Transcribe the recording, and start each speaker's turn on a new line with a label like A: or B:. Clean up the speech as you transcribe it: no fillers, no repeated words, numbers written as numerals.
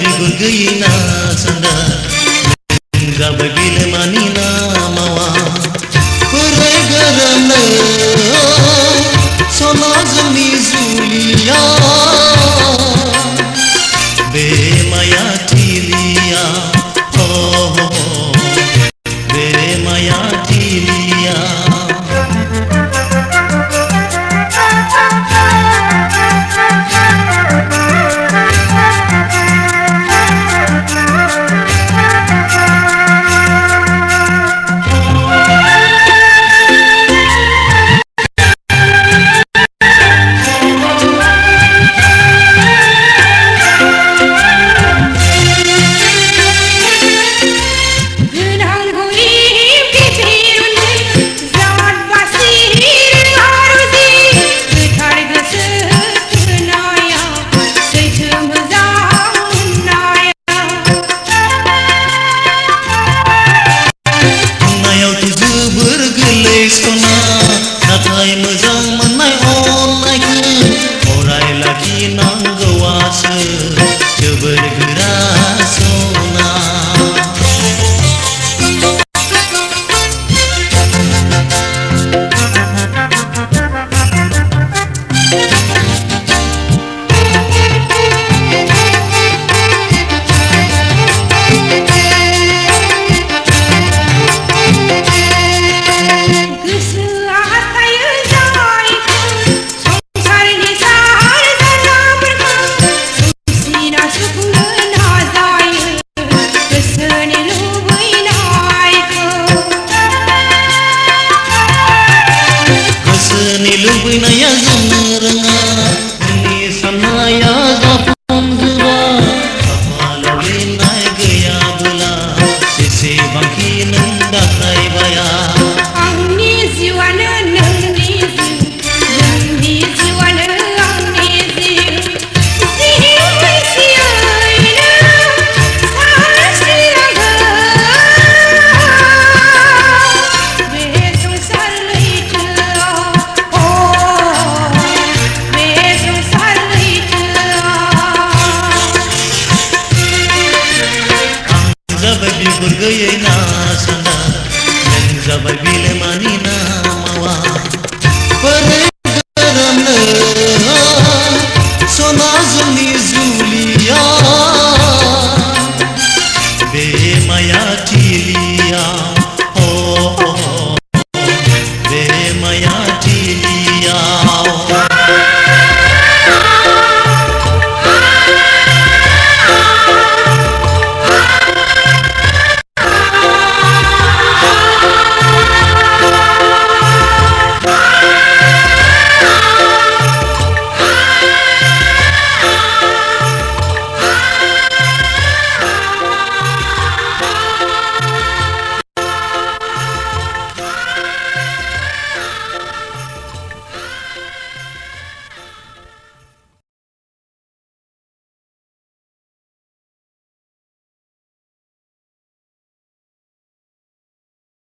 A: बिगुर गैयै ना सान्दार जाबाय बिलोमानि ना मावा बोराय गोरानो सना जोंनि जुलिया बे माया थिलिया बे माया थिलिया नाथाय मोजां मोननाय अननायखौ अराय लाखिनांगौआसो जोबोर गोरा सना लुबैनाया जानो रोङा नोंनि साननाया जाफुंजोबा खाफालाव लिरनाय गैयाबोला जेसेबांखि नों दाख्रायबाया
B: आंनि जिउआनो नोंनि जिउ नोंनि जिउआनो आंनि जिउ जिउ बैसेयैनो सानस्रिलांगोन बे संसार लैथोआव जाबाय बिगुर गैयै ना सान्दार नों जाबाय बिलोमानि ना मावा बोराय गोरानो सना जोंनि